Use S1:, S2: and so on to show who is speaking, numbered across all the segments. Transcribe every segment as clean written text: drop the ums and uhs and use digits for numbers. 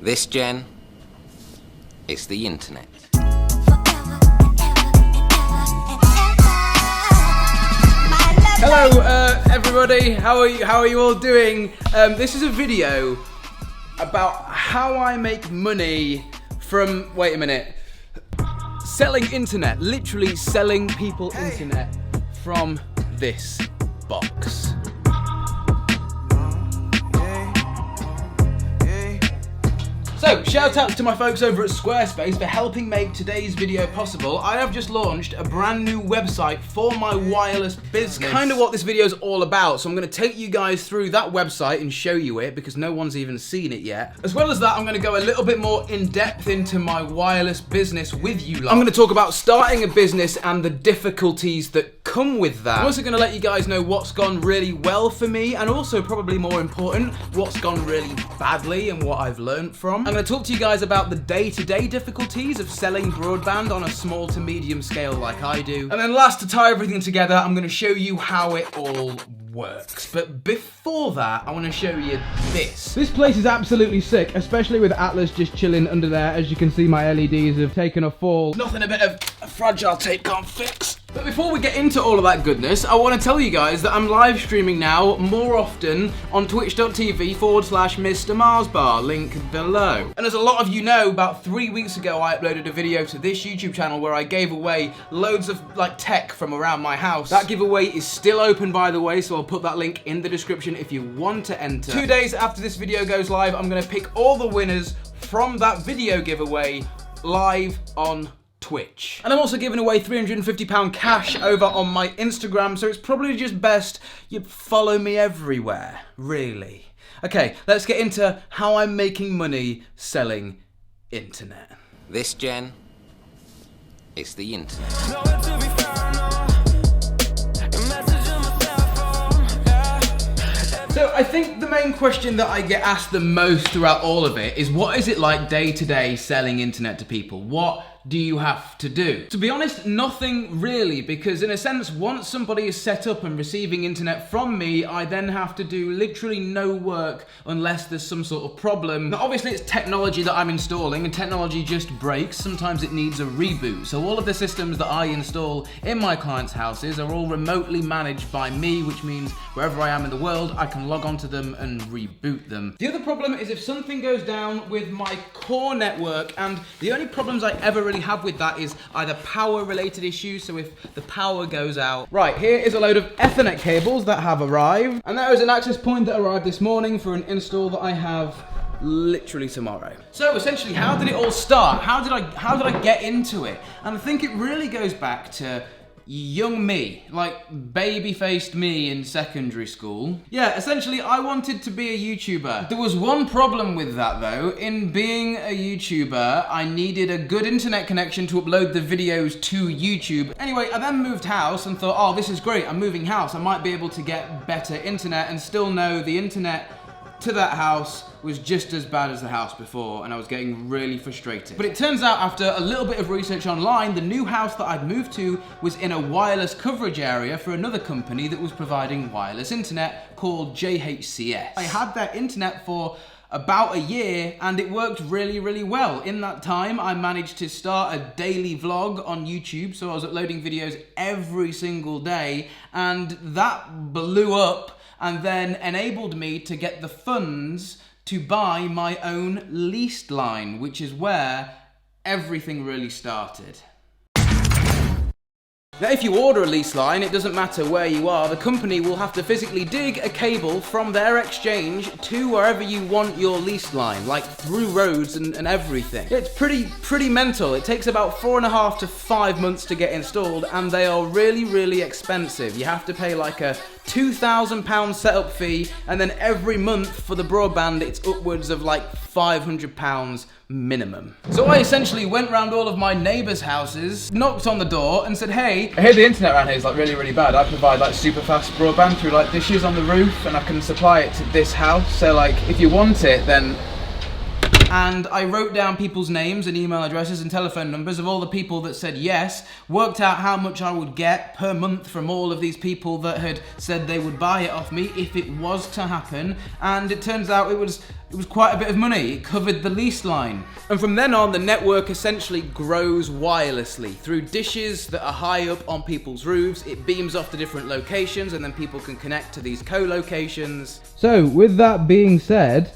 S1: This, Jen, is the internet.
S2: Hello, everybody. How are you all doing? This is a video about how I make money from. Wait a minute. Selling internet, literally selling people internet from this box. So, shout out to my folks over at Squarespace for helping make today's video possible. I have just launched a brand new website for my wireless business. It's kind of what this video is all about, so I'm going to take you guys through that website and show you it because no one's even seen it yet. As well as that, I'm going to go a little bit more in depth into my wireless business with you lot. I'm going to talk about starting a business and the difficulties that come with that. I'm also going to let you guys know what's gone really well for me and also, probably more important, what's gone really badly and what I've learned from. I'm going to talk to you guys about the day-to-day difficulties of selling broadband on a small to medium scale like I do. And then last, to tie everything together, I'm going to show you how it all works. But before that, I want to show you this. This place is absolutely sick, especially with Atlas just chilling under there. As you can see, my LEDs have taken a fall. Nothing a bit of fragile tape can't fix. But before we get into all of that goodness, I want to tell you guys that I'm live streaming now more often on twitch.tv/Mr. MarzBar, link below. And as a lot of you know, about 3 weeks ago I uploaded a video to this YouTube channel where I gave away loads of tech from around my house. That giveaway is still open, by the way, so I'll put that link in the description if you want to enter. 2 days after this video goes live, I'm going to pick all the winners from that video giveaway live on Twitch. And I'm also giving away £350 cash over on my Instagram, so it's probably just best you follow me everywhere, really. Okay, let's get into how I'm making money selling internet.
S1: This, Jen, is the internet.
S2: So I think the main question that I get asked the most throughout all of it is, what is it like day to day selling internet to people? What do you have to do? To be honest, nothing really, because in a sense, once somebody is set up and receiving internet from me, I then have to do literally no work unless there's some sort of problem. Now obviously it's technology that I'm installing, and technology just breaks. Sometimes it needs a reboot. So all of the systems that I install in my clients' houses are all remotely managed by me, which means wherever I am in the world, I can log onto them and reboot them. The other problem is if something goes down with my core network, and the only problems I ever really have with that is either power related issues, so if the power goes out. Right, here is a load of Ethernet cables that have arrived, and there is an access point that arrived this morning for an install that I have literally tomorrow. So essentially, how did it all start? How did I get into it? And I think it really goes back to young me, like baby-faced me in secondary school. Yeah, essentially I wanted to be a YouTuber. There was one problem with that though. In being a YouTuber, I needed a good internet connection to upload the videos to YouTube. Anyway, I then moved house and thought, oh, this is great, I'm moving house. I might be able to get better internet, and still know the internet to that house was just as bad as the house before, and I was getting really frustrated. But it turns out, after a little bit of research online, the new house that I'd moved to was in a wireless coverage area for another company that was providing wireless internet called JHCS. I had their internet for about a year and it worked really, really well. In that time, I managed to start a daily vlog on YouTube, so I was uploading videos every single day, and that blew up and then enabled me to get the funds to buy my own leased line, which is where everything really started. Now, if you order a lease line, it doesn't matter where you are, the company will have to physically dig a cable from their exchange to wherever you want your lease line, like through roads and everything. It's pretty mental. It takes about 4.5 to 5 months to get installed, and they are really, really expensive. You have to pay like a £2,000 setup fee, and then every month for the broadband, it's upwards of like £500 minimum. So I essentially went round all of my neighbours' houses, knocked on the door and said, hey, I hear the internet around here is like really, really bad. I provide like super fast broadband through like dishes on the roof, and I can supply it to this house. So like, if you want it, then and I wrote down people's names and email addresses and telephone numbers of all the people that said yes, worked out how much I would get per month from all of these people that had said they would buy it off me if it was to happen, and it turns out it was quite a bit of money. It covered the lease line. And from then on, the network essentially grows wirelessly through dishes that are high up on people's roofs. It beams off to different locations, and then people can connect to these co-locations. So with that being said,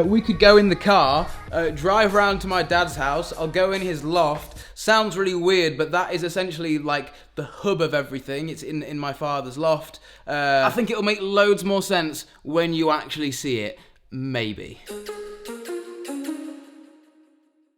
S2: we could go in the car, drive around to my dad's house. I'll go in his loft. Sounds really weird, but that is essentially like the hub of everything. It's in my father's loft. I think it'll make loads more sense when you actually see it. Maybe.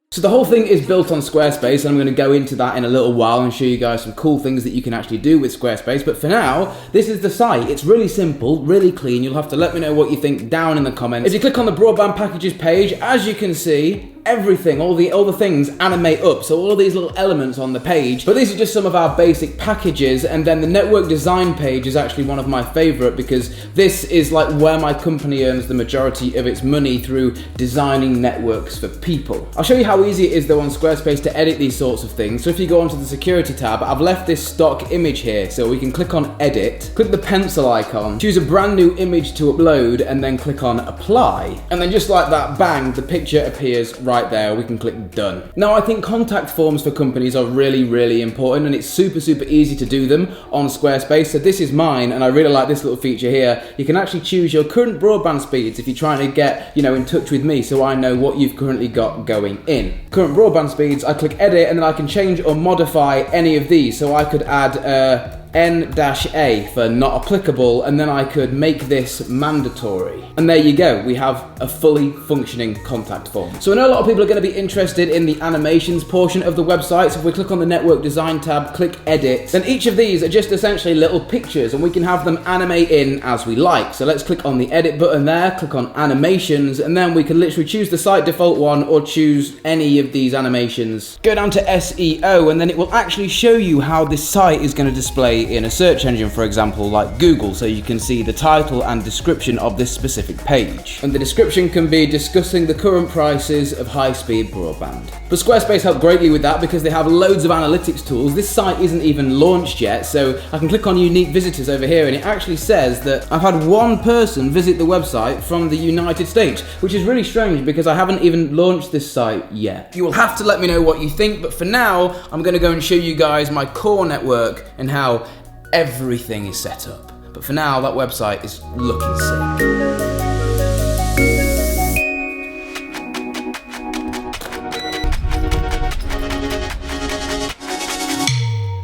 S2: So the whole thing is built on Squarespace, and I'm going to go into that in a little while and show you guys some cool things that you can actually do with Squarespace. But for now, this is the site. It's really simple, really clean. You'll have to let me know what you think down in the comments. If you click on the broadband packages page, as you can see, everything, all the things animate up, so all of these little elements on the page. But these are just some of our basic packages, and then the network design page is actually one of my favorite, because this is like where my company earns the majority of its money, through designing networks for people. I'll show you how easy it is though on Squarespace to edit these sorts of things. So if you go onto the security tab, I've left this stock image here, so we can click on edit, click the pencil icon, choose a brand new image to upload, and then click on apply. And then just like that, bang, the picture appears right there. We can click done. Now I think contact forms for companies are really, really important, and it's super, super easy to do them on Squarespace. So this is mine, and I really like this little feature here. You can actually choose your current broadband speeds if you're trying to get, in touch with me, so I know what you've currently got going in. Current broadband speeds, I click edit, and then I can change or modify any of these. So I could add N-A for not applicable, and then I could make this mandatory. And there you go, we have a fully functioning contact form. So I know a lot of people are going to be interested in the animations portion of the website, so if we click on the network design tab, click edit, then each of these are just essentially little pictures, and we can have them animate in as we like. So let's click on the edit button there, click on animations, and then we can literally choose the site default one or choose any of these animations. Go down to SEO, and then it will actually show you how this site is going to display in a search engine, for example, like Google, so you can see the title and description of this specific page. And the description can be discussing the current prices of high-speed broadband. But Squarespace help greatly with that because they have loads of analytics tools. This site isn't even launched yet, so I can click on unique visitors over here, and it actually says that I've had one person visit the website from the United States, which is really strange because I haven't even launched this site yet. You will have to let me know what you think, but for now, I'm going to go and show you guys my core network and how everything is set up. But for now, that website is looking sick.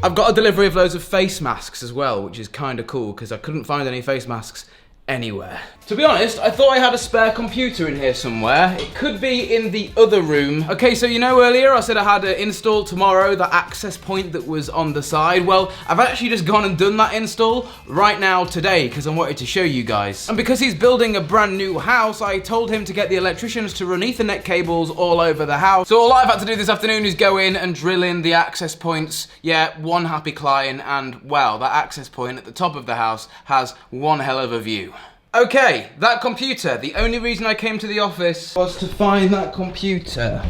S2: I've got a delivery of loads of face masks as well, which is kind of cool because I couldn't find any face masks anywhere. To be honest, I thought I had a spare computer in here somewhere. It could be in the other room. Okay, so earlier I said I had to install tomorrow the access point that was on the side. Well, I've actually just gone and done that install right now today because I wanted to show you guys. And because he's building a brand new house, I told him to get the electricians to run Ethernet cables all over the house. So all I've had to do this afternoon is go in and drill in the access points. Yeah, one happy client, and wow, that access point at the top of the house has one hell of a view. Okay, that computer. The only reason I came to the office was to find that computer.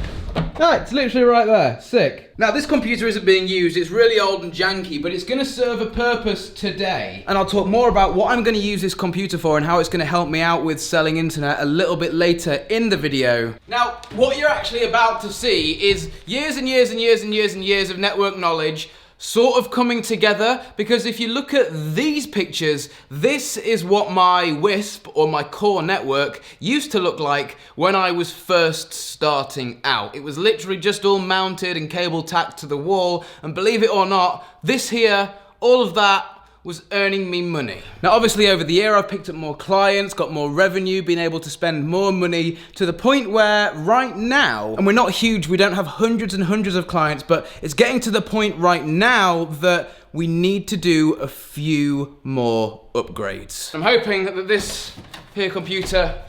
S2: Ah, it's literally right there. Sick. Now, this computer isn't being used. It's really old and janky, but it's going to serve a purpose today. And I'll talk more about what I'm going to use this computer for and how it's going to help me out with selling internet a little bit later in the video. Now, what you're actually about to see is years and years and years and years and years of network knowledge sort of coming together, because if you look at these pictures, this is what my WISP or my core network used to look like when I was first starting out. It was literally just all mounted and cable tacked to the wall, and believe it or not, this here, all of that was earning me money. Now obviously over the year I've picked up more clients, got more revenue, been able to spend more money, to the point where right now, and we're not huge, we don't have hundreds and hundreds of clients, but it's getting to the point right now that we need to do a few more upgrades. I'm hoping that this here computer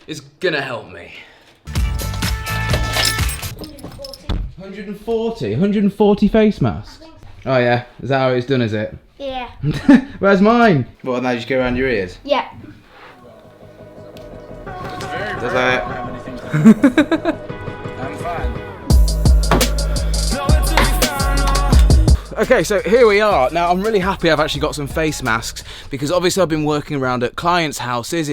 S2: is gonna help me. 140 face masks? Oh yeah, is that how it's done, is it?
S3: Yeah.
S2: Where's mine? What, now you just go around your ears?
S3: Yeah.
S2: Does that? Okay, so here we are. Now, I'm really happy I've actually got some face masks because obviously I've been working around at clients' houses.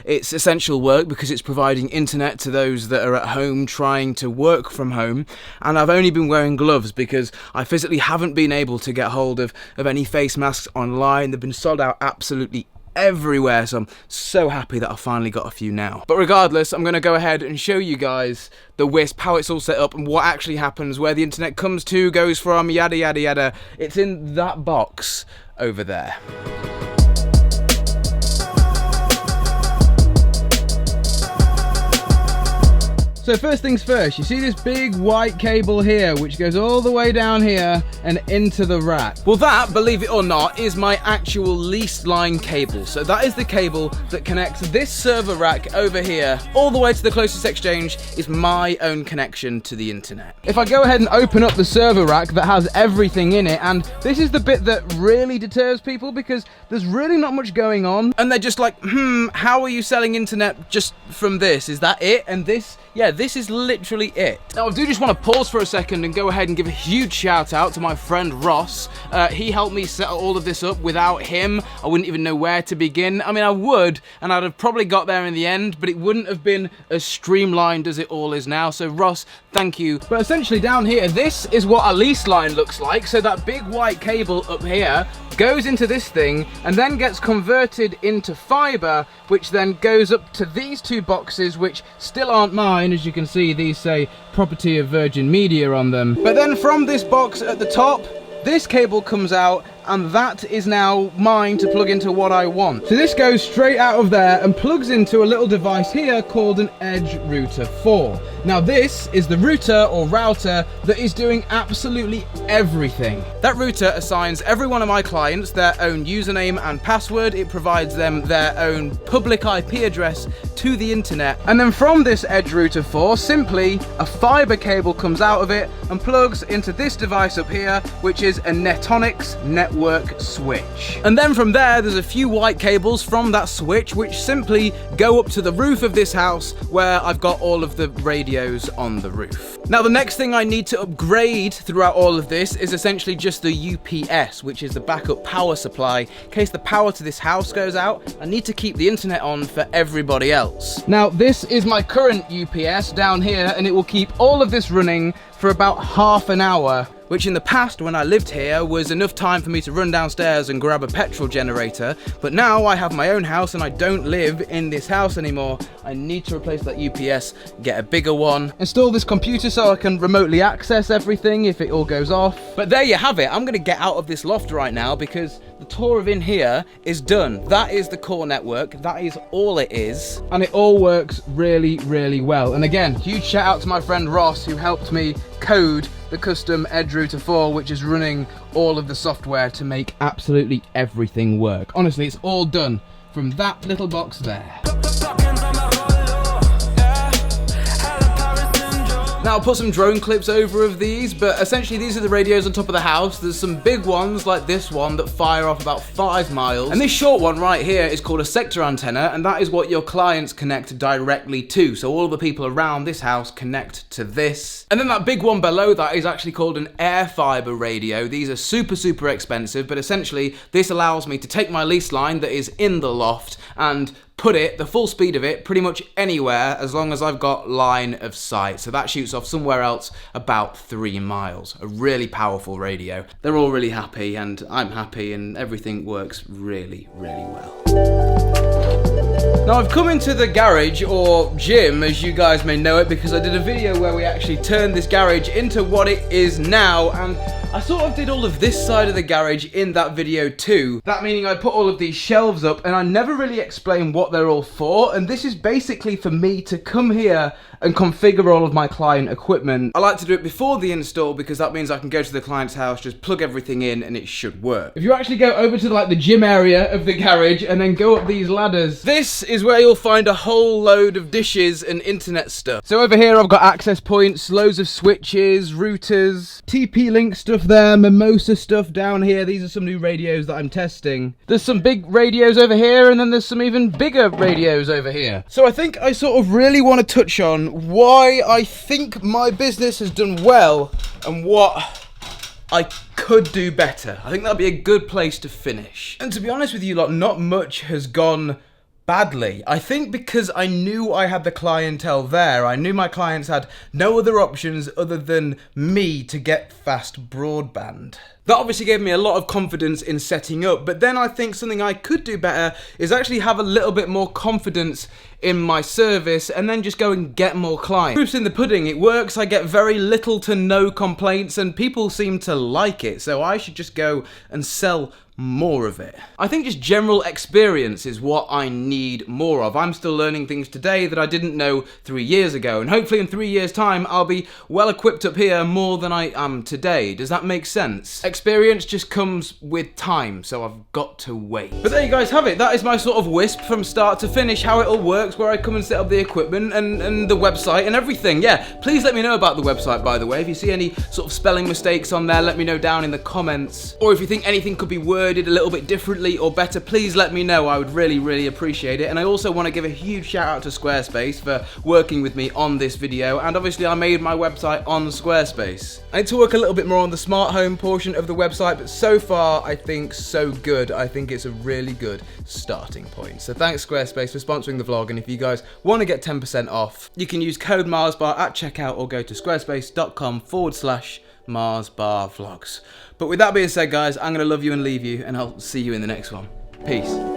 S2: It's essential work because it's providing internet to those that are at home trying to work from home. And I've only been wearing gloves because I physically haven't been able to get hold of any face masks online. They've been sold out absolutely everywhere, so I'm so happy that I finally got a few now. But regardless, I'm going to go ahead and show you guys the Wisp, how it's all set up and what actually happens, where the internet comes to, goes from, yada yada yada. It's in that box over there. So first things first, you see this big white cable here which goes all the way down here and into the rack. Well, that, believe it or not, is my actual leased line cable. So that is the cable that connects this server rack over here all the way to the closest exchange. Is my own connection to the internet. If I go ahead and open up the server rack that has everything in it, and this is the bit that really deters people because there's really not much going on and they're just like, how are you selling internet just from this? Is that it? And this, yeah, this is literally it. Now I do just want to pause for a second and go ahead and give a huge shout out to my friend Ross. He helped me set all of this up. Without him, I wouldn't even know where to begin. I mean, I would, and I'd have probably got there in the end, but it wouldn't have been as streamlined as it all is now. So Ross, thank you. But essentially down here, this is what a lease line looks like. So that big white cable up here goes into this thing and then gets converted into fiber, which then goes up to these two boxes, which still aren't mine. As you can see, these say property of Virgin Media on them. But then from this box at the top, this cable comes out, and that is now mine to plug into what I want. So this goes straight out of there and plugs into a little device here called an Edge Router 4. Now this is the router or router that is doing absolutely everything. That router assigns every one of my clients their own username and password. It provides them their own public IP address to the internet. And then from this Edge Router 4, simply a fiber cable comes out of it and plugs into this device up here, which is a Netonix network switch. And then from there, there's a few white cables from that switch which simply go up to the roof of this house where I've got all of the radios on the roof. Now the next thing I need to upgrade throughout all of this is essentially just the UPS, which is the backup power supply. In case the power to this house goes out, I need to keep the internet on for everybody else. Now this is my current UPS down here, and it will keep all of this running for about half an hour, which in the past when I lived here was enough time for me to run downstairs and grab a petrol generator. But now I have my own house and I don't live in this house anymore. I need to replace that UPS, get a bigger one, install this computer so I can remotely access everything if it all goes off. But there you have it. I'm gonna get out of this loft right now because the tour of in here is done. That is the core network. That is all it is. And it all works really, really well. And again, huge shout out to my friend Ross who helped me code the custom Edge Router 4, which is running all of the software to make absolutely everything work. Honestly, it's all done from that little box there. Now I'll put some drone clips over of these, but essentially these are the radios on top of the house. There's some big ones like this one that fire off about 5 miles. And this short one right here is called a sector antenna, and that is what your clients connect directly to. So all of the people around this house connect to this. And then that big one below that is actually called an air fiber radio. These are super, super expensive, but essentially this allows me to take my lease line that is in the loft and put it, the full speed of it, pretty much anywhere as long as I've got line of sight. So that shoots off somewhere else about 3 miles. A really powerful radio. They're all really happy and I'm happy and everything works really, really well. Now I've come into the garage, or gym as you guys may know it, because I did a video where we actually turned this garage into what it is now, and I sort of did all of this side of the garage in that video too. That meaning I put all of these shelves up and I never really explained what they're all for, and this is basically for me to come here and configure all of my client equipment. I like to do it before the install because that means I can go to the client's house, just plug everything in and it should work. If you actually go over to like the gym area of the garage and then go up these ladders, this is where you'll find a whole load of dishes and internet stuff. So over here I've got access points, loads of switches, routers, TP-Link stuff there, Mimosa stuff down here. These are some new radios that I'm testing. There's some big radios over here and then there's some even bigger radios over here. So I think I sort of really want to touch on why I think my business has done well and what I could do better. I think that'd be a good place to finish. And to be honest with you lot, not much has gone badly. I think because I knew I had the clientele there, I knew my clients had no other options other than me to get fast broadband. That obviously gave me a lot of confidence in setting up, but then I think something I could do better is actually have a little bit more confidence in my service and then just go and get more clients. Proof's in the pudding, it works, I get very little to no complaints and people seem to like it, so I should just go and sell more of it. I think just general experience is what I need more of. I'm still learning things today that I didn't know 3 years ago, and hopefully in 3 years' time I'll be well equipped up here more than I am today. Does that make sense? Experience just comes with time, so I've got to wait. But there you guys have it. That is my sort of wisp from start to finish, how it all works, where I come and set up the equipment and the website and everything. Yeah, please let me know about the website, by the way. If you see any sort of spelling mistakes on there, let me know down in the comments. Or if you think anything could be worded a little bit differently or better, please let me know. I would really, really appreciate it. And I also want to give a huge shout out to Squarespace for working with me on this video. And obviously I made my website on Squarespace. I need to work a little bit more on the smart home portion of the website, but so far I think so good. I think it's a really good starting point. So thanks Squarespace for sponsoring the vlog, and if you guys want to get 10% off, you can use code MarzBar at checkout or go to squarespace.com/MarzBar vlogs. But with that being said, guys, I'm going to love you and leave you, and I'll see you in the next one. Peace.